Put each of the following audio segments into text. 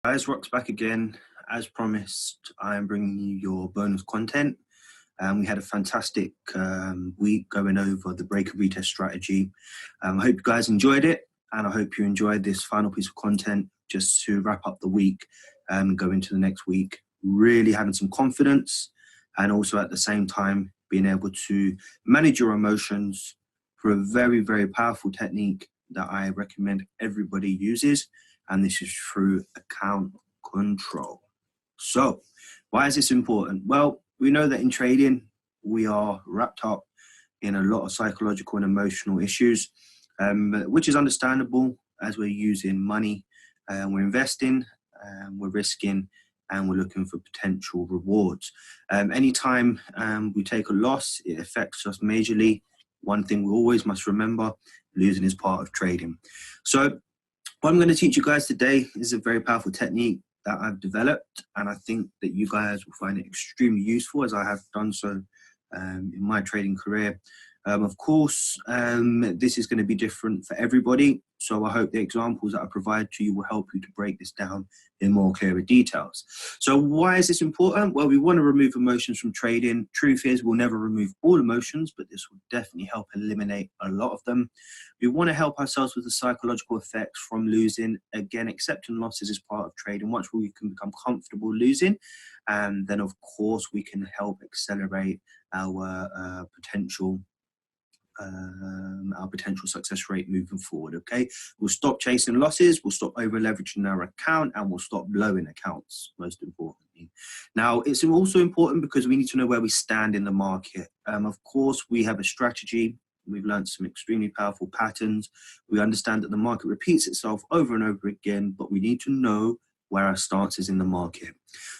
Guys, Rock's back again. As promised, I am bringing you your bonus content. We had a fantastic week going over the break and retest strategy. I hope you guys enjoyed it, and I hope you enjoyed this final piece of content just to wrap up the week and go into the next week, really having some confidence, and also at the same time being able to manage your emotions through a very, very powerful technique that I recommend everybody uses. And this is through account control. So why is this important? Well, we know that in trading, we are wrapped up in a lot of psychological and emotional issues, which is understandable as we're using money, we're investing, we're risking, and we're looking for potential rewards. Anytime we take a loss, it affects us majorly. One thing we always must remember, losing is part of trading. So what I'm going to teach you guys today is a very powerful technique that I've developed, and I think that you guys will find it extremely useful, as I have done so in my trading career. Of course, this is going to be different for everybody, so I hope the examples that I provide to you will help you to break this down in more clearer details. So why is this important? Well, we want to remove emotions from trading. Truth is, we'll never remove all emotions, but this will definitely help eliminate a lot of them. We want to help ourselves with the psychological effects from losing. Again, accepting losses is part of trading. Once we can become comfortable losing, and then of course we can help accelerate our potential success rate moving forward. Okay, we'll stop chasing losses, we'll stop over leveraging our account, and we'll stop blowing accounts, most importantly. Now, it's also important because we need to know where we stand in the market. Of course, we have a strategy. We've learned some extremely powerful patterns. We understand that the market repeats itself over and over again, but we need to know where our stance is in the market.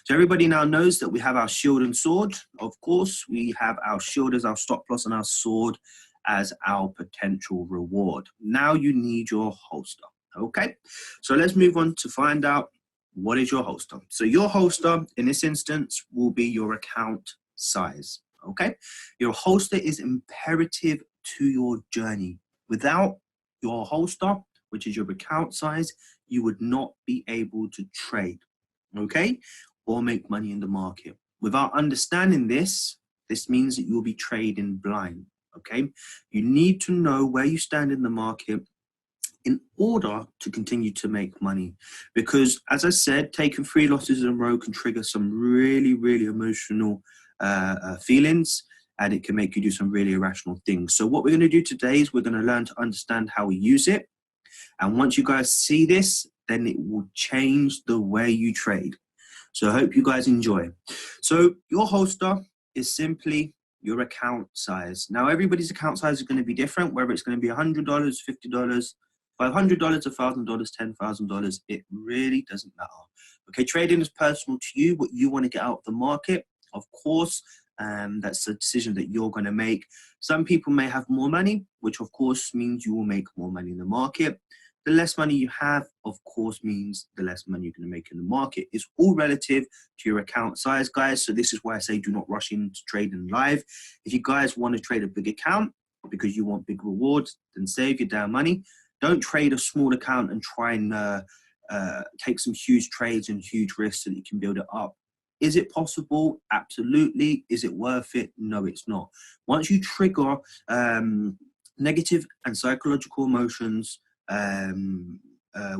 So everybody now knows that we have our shield and sword. Of course, we have our shield as our stop loss and our sword as our potential reward. Now you need your holster. Okay, so let's move on to find out what is your holster. So your holster in this instance will be your account size. Okay, your holster is imperative to your journey. Without your holster, which is your account size, you would not be able to trade, okay, or make money in the market. Without understanding this, this means that you'll be trading blind. Okay, you need to know where you stand in the market in order to continue to make money, because as I said, taking 3 losses in a row can trigger some really, really emotional feelings, and it can make you do some really irrational things. So what we're going to do today is we're going to learn to understand how we use it, and once you guys see this, then it will change the way you trade. So I hope you guys enjoy. So your holster is simply your account size. Now, everybody's account size is going to be different, whether it's going to be $100, $50, $500, $1,000, $10,000. It really doesn't matter. Okay, trading is personal to you, what you want to get out of the market. Of course, that's a decision that you're going to make. Some people may have more money, which of course means you will make more money in the market. The less money you have, of course, means the less money you're going to make in the market. It's all relative to your account size, guys. So this is why I say do not rush into trading live. If you guys want to trade a big account because you want big rewards, then save your damn money. Don't trade a small account and try and take some huge trades and huge risks so that you can build it up. Is it possible? Absolutely. Is it worth it? No, it's not. Once you trigger negative and psychological emotions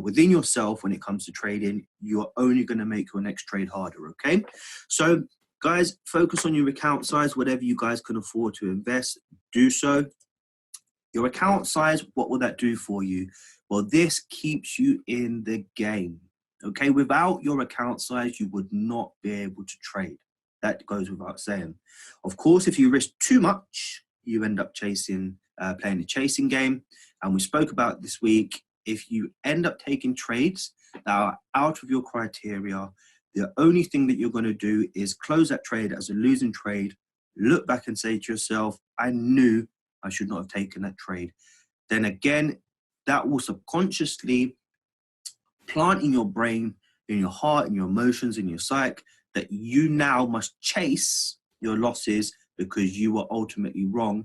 within yourself when it comes to trading, you're only going to make your next trade harder. Okay, so guys, focus on your account size. Whatever you guys can afford to invest, do so. Your account size, what will that do for you? Well, this keeps you in the game. Okay, without your account size, you would not be able to trade. That goes without saying. Of course, if you risk too much, you end up playing a chasing game. And we spoke about this week, if you end up taking trades that are out of your criteria, the only thing that you're going to do is close that trade as a losing trade, look back and say to yourself, I knew I should not have taken that trade. Then again, that will subconsciously plant in your brain, in your heart, in your emotions, in your psyche, that you now must chase your losses because you were ultimately wrong.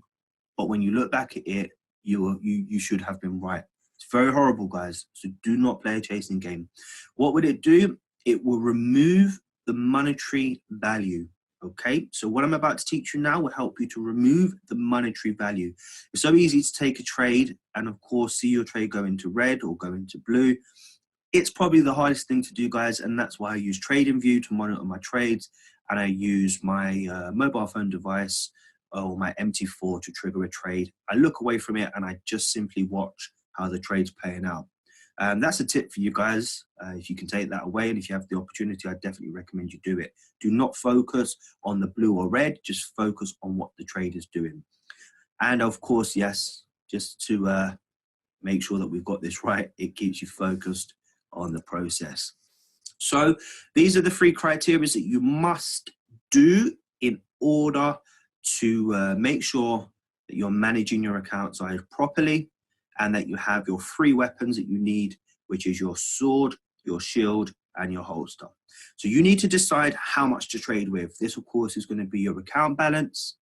But when you look back at it, you should have been right. It's very horrible, guys. So do not play a chasing game. What would it do? it will remove the monetary value. Okay, so what I'm about to teach you now will help you to remove the monetary value. It's so easy to take a trade and of course see your trade go into red or go into blue. It's probably the hardest thing to do, guys, and that's why I use TradingView to monitor my trades, and I use my mobile phone device or my MT4 to trigger a trade. I look away from it and I just simply watch how the trade's playing out. That's a tip for you guys. If you can take that away, and if you have the opportunity, I definitely recommend you do it. Do not focus on the blue or red, just focus on what the trade is doing. And of course, yes, just to make sure that we've got this right, it keeps you focused on the process. So these are the 3 criteria that you must do in order to make sure that you're managing your account size properly, and that you have your 3 weapons that you need, which is your sword, your shield, and your holster. So you need to decide how much to trade with. This, of course, is going to be your account balance.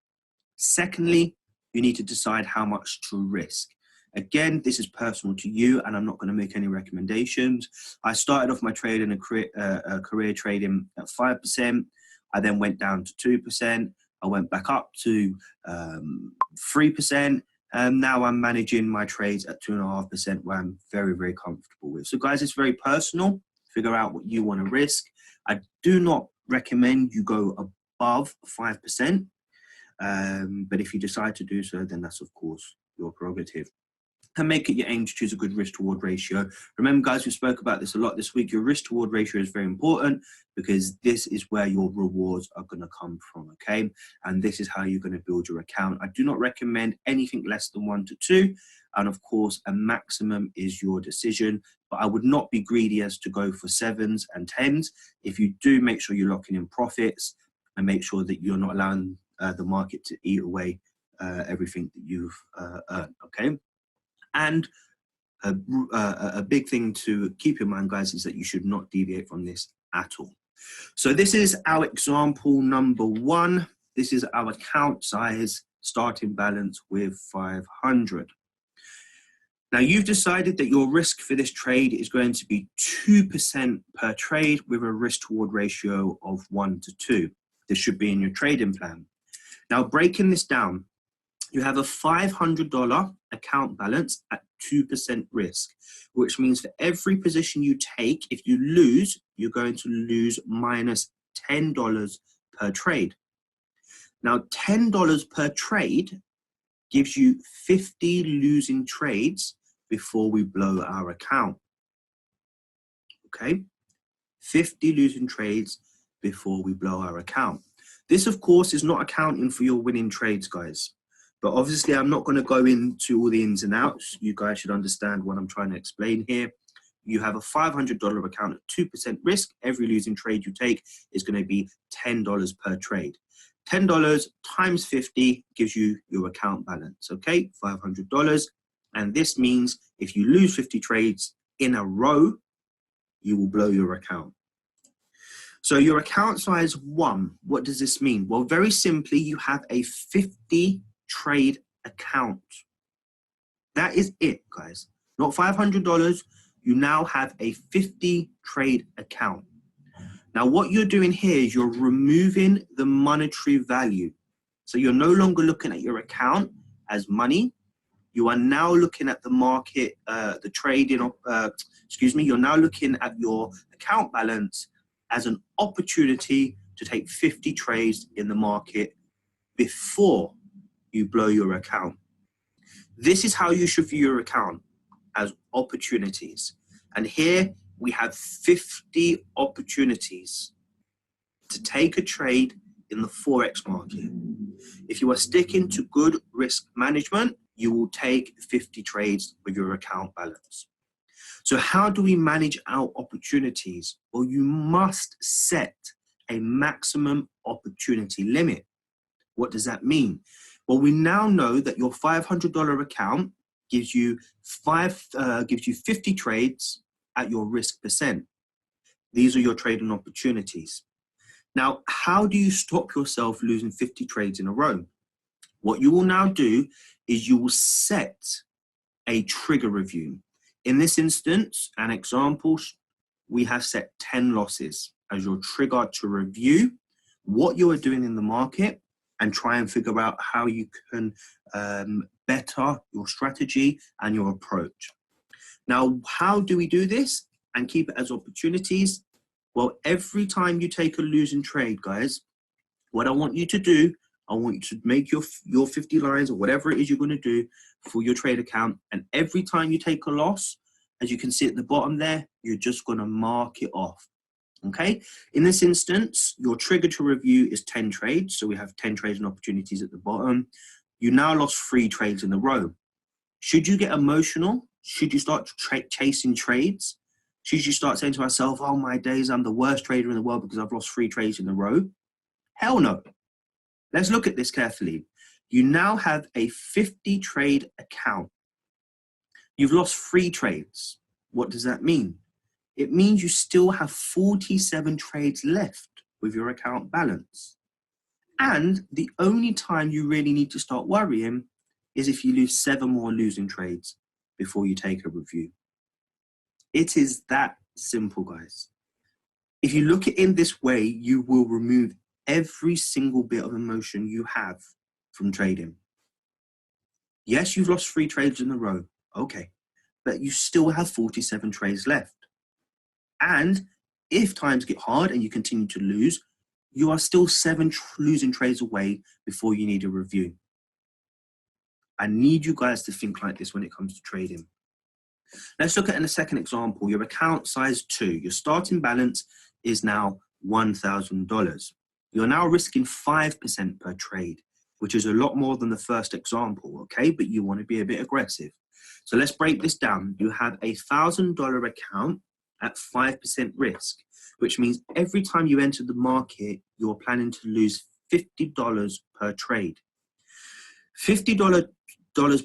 Secondly, you need to decide how much to risk. Again, this is personal to you, and I'm not going to make any recommendations. I started off my trade in a career trading at 5%. I then went down to 2%. I went back up to 3%. And now I'm managing my trades at 2.5%, where I'm very, very comfortable with. So guys, it's very personal. Figure out what you want to risk. I do not recommend you go above 5%. But if you decide to do so, then that's, of course, your prerogative. And make it your aim to choose a good risk-to-reward ratio. Remember, guys, we spoke about this a lot this week. Your risk-to-reward ratio is very important, because this is where your rewards are going to come from, okay? And this is how you're going to build your account. I do not recommend anything less than 1 to 2. And of course, a maximum is your decision. But I would not be greedy as to go for 7s and 10s. If you do, make sure you're locking in profits and make sure that you're not allowing the market to eat away everything that you've earned, okay? And a big thing to keep in mind, guys, is that you should not deviate from this at all. So this is our example number 1. This is our account size, starting balance with 500. Now you've decided that your risk for this trade is going to be 2% per trade with a risk-to-reward ratio of 1 to 2. This should be in your trading plan. Now breaking this down, you have a $500 account balance at 2% risk, which means for every position you take, if you lose, you're going to lose minus $10 per trade. Now, $10 per trade gives you 50 losing trades before we blow our account. Okay? 50 losing trades before we blow our account. This, of course, is not accounting for your winning trades, guys. But obviously, I'm not going to go into all the ins and outs. You guys should understand what I'm trying to explain here. You have a $500 account at 2% risk. Every losing trade you take is going to be $10 per trade. $10 times 50 gives you your account balance, okay? $500. And this means if you lose 50 trades in a row, you will blow your account. So your account size 1, what does this mean? Well, very simply, you have a 50 trade account. That is it, guys. Not $500. You now have a 50 trade account. Now, what you're doing here is you're removing the monetary value. So you're no longer looking at your account as money. You are now looking at the market, the trading, you're now looking at your account balance as an opportunity to take 50 trades in the market before you blow your account. This is how you should view your account, as opportunities. And here we have 50 opportunities to take a trade in the Forex market. If you are sticking to good risk management, you will take 50 trades with your account balance. So how do we manage our opportunities? Well, you must set a maximum opportunity limit. What does that mean? Well, we now know that your $500 account gives you 50 trades at your risk percent. These are your trading opportunities. Now, how do you stop yourself losing 50 trades in a row? What you will now do is you will set a trigger review. In this instance, an example, we have set 10 losses as your trigger to review what you are doing in the market and try and figure out how you can better your strategy and your approach. Now, how do we do this and keep it as opportunities? Well, every time you take a losing trade, guys, what I want you to do, I want you to make your 50 lines or whatever it is you're going to do for your trade account. And every time you take a loss, as you can see at the bottom there, you're just going to mark it off. Okay. In this instance, your trigger to review is 10 trades. So we have 10 trades and opportunities at the bottom. You now lost 3 trades in a row. Should you get emotional? Should you start chasing trades? Should you start saying to yourself, oh my days, I'm the worst trader in the world because I've lost 3 trades in a row? Hell no. Let's look at this carefully. You now have a 50 trade account. You've lost 3 trades. What does that mean? It means you still have 47 trades left with your account balance. And the only time you really need to start worrying is if you lose 7 more losing trades before you take a review. It is that simple, guys. If you look at it in this way, you will remove every single bit of emotion you have from trading. Yes, you've lost 3 trades in a row. Okay. But you still have 47 trades left. And if times get hard and you continue to lose, you are still 7 losing trades away before you need a review. I need you guys to think like this when it comes to trading. Let's look at a second example. Your account size 2. Your starting balance is now $1,000. You're now risking 5% per trade, which is a lot more than the first example, okay? But you want to be a bit aggressive. So let's break this down. You have a $1,000 account at 5% risk, which means every time you enter the market, you're planning to lose $50 per trade. $50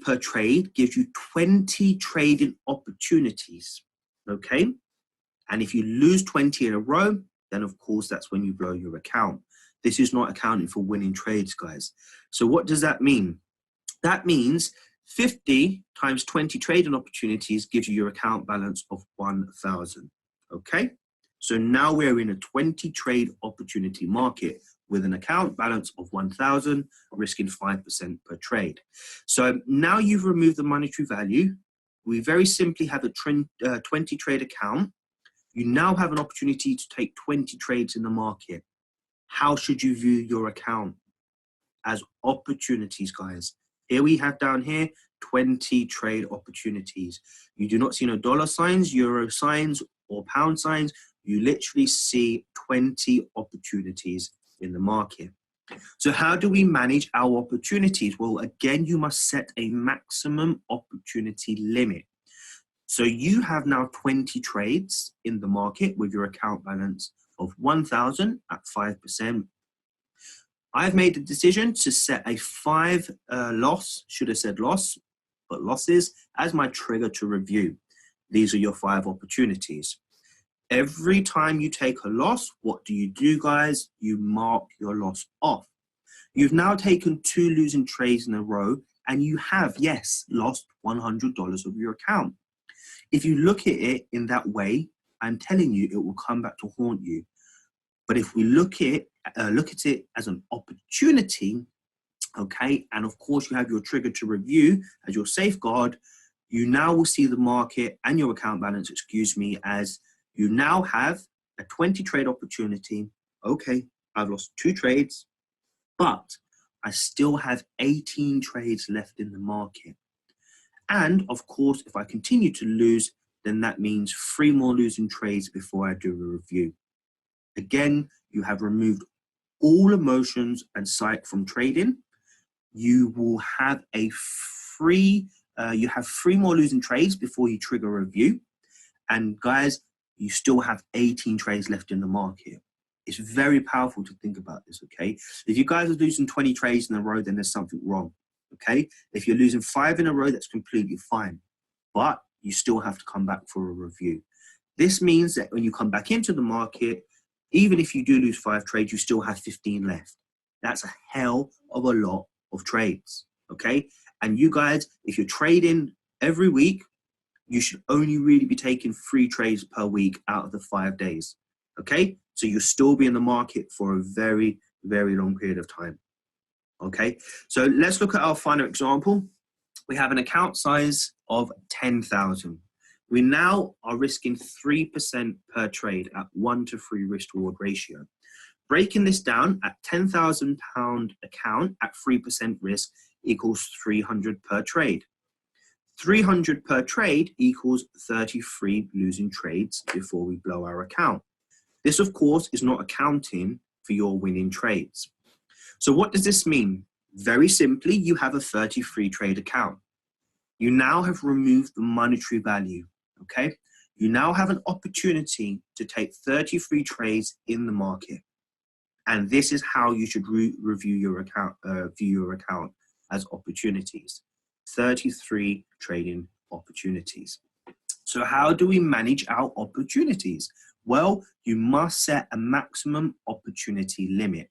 per trade gives you 20 trading opportunities, okay? And if you lose 20 in a row, then of course that's when you blow your account. This is not accounting for winning trades, guys. So what does that mean? That means 50 times 20 trading opportunities gives you your account balance of 1,000, okay? So now we're in a 20 trade opportunity market with an account balance of 1,000, risking 5% per trade. So now you've removed the monetary value. We very simply have a 20 trade account. You now have an opportunity to take 20 trades in the market. How should you view your account? As opportunities, guys. Here we have down here 20 trade opportunities. You do not see no dollar signs, euro signs, or pound signs. You literally see 20 opportunities in the market. So how do we manage our opportunities? Well, again, you must set a maximum opportunity limit. So you have now 20 trades in the market with your account balance of 1,000 at 5%. I've made the decision to set a 5 loss, should have said loss, but losses as my trigger to review. These are your 5 opportunities. Every time you take a loss, what do you do, guys? You mark your loss off. You've now taken 2 losing trades in a row, and you have, yes, lost $100 of your account. If you look at it in that way, I'm telling you, it will come back to haunt you. But if we look at it as an opportunity, okay, and of course you have your trigger to review as your safeguard, you now will see the market and your account balance, excuse me, as you now have a 20 trade opportunity. Okay, I've lost 2 trades, but I still have 18 trades left in the market. And of course, if I continue to lose, then that means 3 more losing trades before I do a review. Again, you have removed all emotions and psych from trading. You will have a you have 3 more losing trades before you trigger a review. And guys, you still have 18 trades left in the market. It's very powerful to think about this, okay? If you guys are losing 20 trades in a row, then there's something wrong, okay? If you're losing 5 in a row, that's completely fine. But you still have to come back for a review. This means that when you come back into the market, even if you do lose 5 trades, you still have 15 left. That's a hell of a lot of trades, okay? And you guys, if you're trading every week, you should only really be taking 3 trades per week out of the 5 days. Okay, so you'll still be in the market for a very, very long period of time. Okay, so let's look at our final example. We have an account size of 10,000. We now are risking 3% per trade at 1 to 3 risk reward ratio. Breaking this down, at £10,000 account at 3% risk equals 300 per trade. 300 per trade equals 33 losing trades before we blow our account. This, of course, is not accounting for your winning trades. So what does this mean? Very simply, you have a 33 trade account. You now have removed the monetary value, okay? You now have an opportunity to take 33 trades in the market. And this is how you should review your account, view your account as opportunities. 33 trading opportunities. So how do we manage our opportunities? Well, you must set a maximum opportunity limit.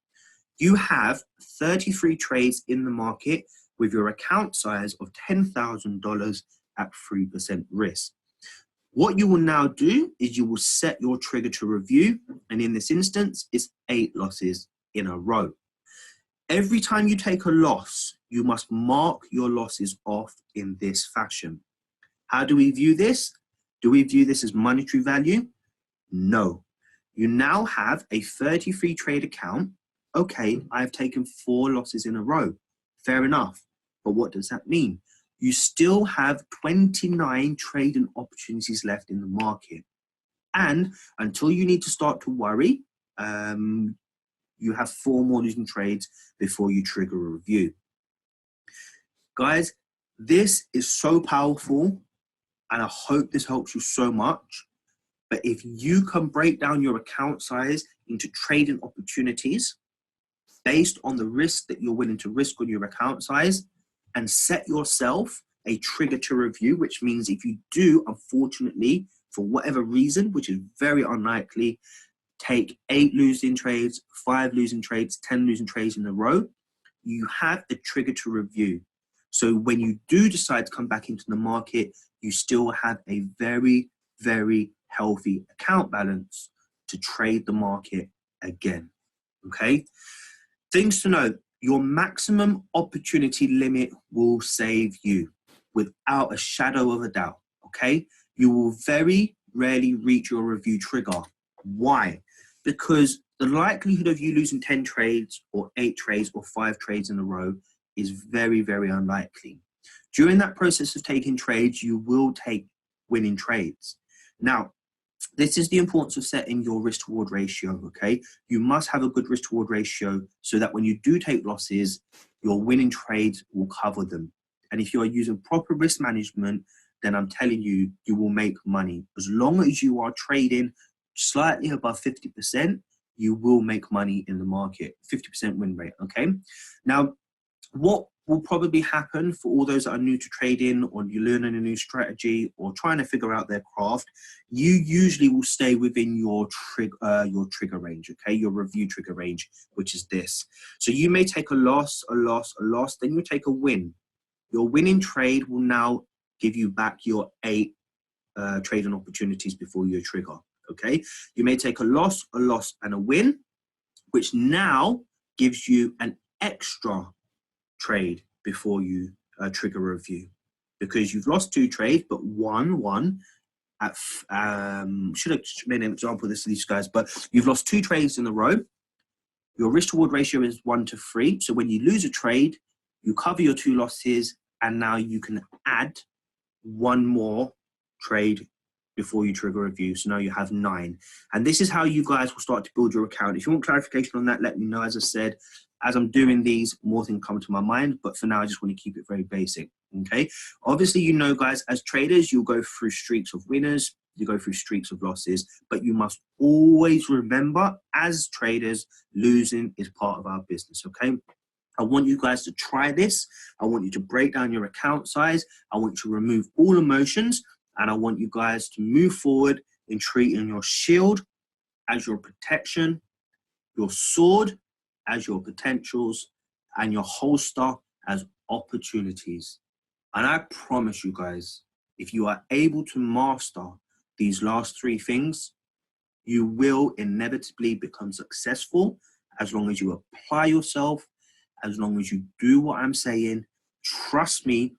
You have 33 trades in the market with your account size of $10,000 at 3% risk. What you will now do is you will set your trigger to review, and in this instance, it's 8 losses in a row. Every time you take a loss, you must mark your losses off in this fashion. How do we view this? Do we view this as monetary value? No. You now have a 33 trade account. Okay, I've taken 4 losses in a row. Fair enough. But what does that mean? You still have 29 trading opportunities left in the market. And until you need to start to worry, you have 4 more losing trades before you trigger a review. Guys, this is so powerful, and I hope this helps you so much. But if you can break down your account size into trading opportunities based on the risk that you're willing to risk on your account size, and set yourself a trigger to review, which means if you do, unfortunately, for whatever reason, which is very unlikely, take 8 losing trades, 5 losing trades, 10 losing trades in a row, you have the trigger to review. So when you do decide to come back into the market, you still have a very, very healthy account balance to trade the market again, okay? Things to know, your maximum opportunity limit will save you without a shadow of a doubt, okay? You will very rarely reach your review trigger. Why? Because the likelihood of you losing 10 trades or 8 trades or 5 trades in a row is very, very unlikely. During that process of taking trades, you will take winning trades. Now, this is the importance of setting your risk-reward ratio, okay? You must have a good risk-reward ratio so that when you do take losses, your winning trades will cover them. And if you're using proper risk management, then I'm telling you, you will make money. As long as you are trading slightly above 50%, you will make money in the market, 50% win rate, okay? Now, what will probably happen for all those that are new to trading, or you're learning a new strategy or trying to figure out their craft, you usually will stay within your trigger range, okay? Your review trigger range, which is this. So you may take a loss, then you take a win. Your winning trade will now give you back your 8 trading opportunities before you trigger, okay? You may take a loss, and a win, which now gives you an extra trade before you trigger a review, because you've lost 2 trades but won at should have made an example of this to these guys, but you've lost 2 trades in a row. Your risk reward ratio is 1 to 3, so when you lose a trade, you cover your 2 losses, and now you can add 1 more trade before you trigger a review. So now you have 9, and this is how you guys will start to build your account. If you want clarification on that, let me know. As I said, as I'm doing these, more things come to my mind, but for now, I just want to keep it very basic, okay? Obviously, you know, guys, as traders, you'll go through streaks of winners, you go through streaks of losses, but you must always remember, as traders, losing is part of our business, okay? I want you guys to try this. I want you to break down your account size. I want you to remove all emotions, and I want you guys to move forward in treating your shield as your protection, your sword as your potentials, and your holster as opportunities. And I promise you guys, If you are able to master these last three things, you will inevitably become successful as long as you apply yourself, as long as you do what I'm saying. Trust me,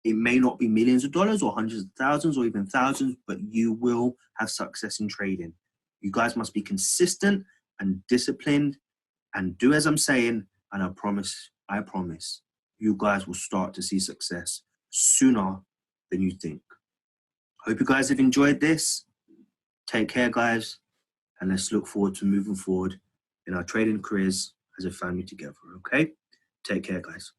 it may not be millions of dollars or hundreds of thousands or even thousands, but you will have success in trading. You guys must be consistent and disciplined and do as I'm saying, and I promise, you guys will start to see success sooner than you think. Hope you guys have enjoyed this. Take care, guys, and let's look forward to moving forward in our trading careers as a family together, okay? Take care, guys.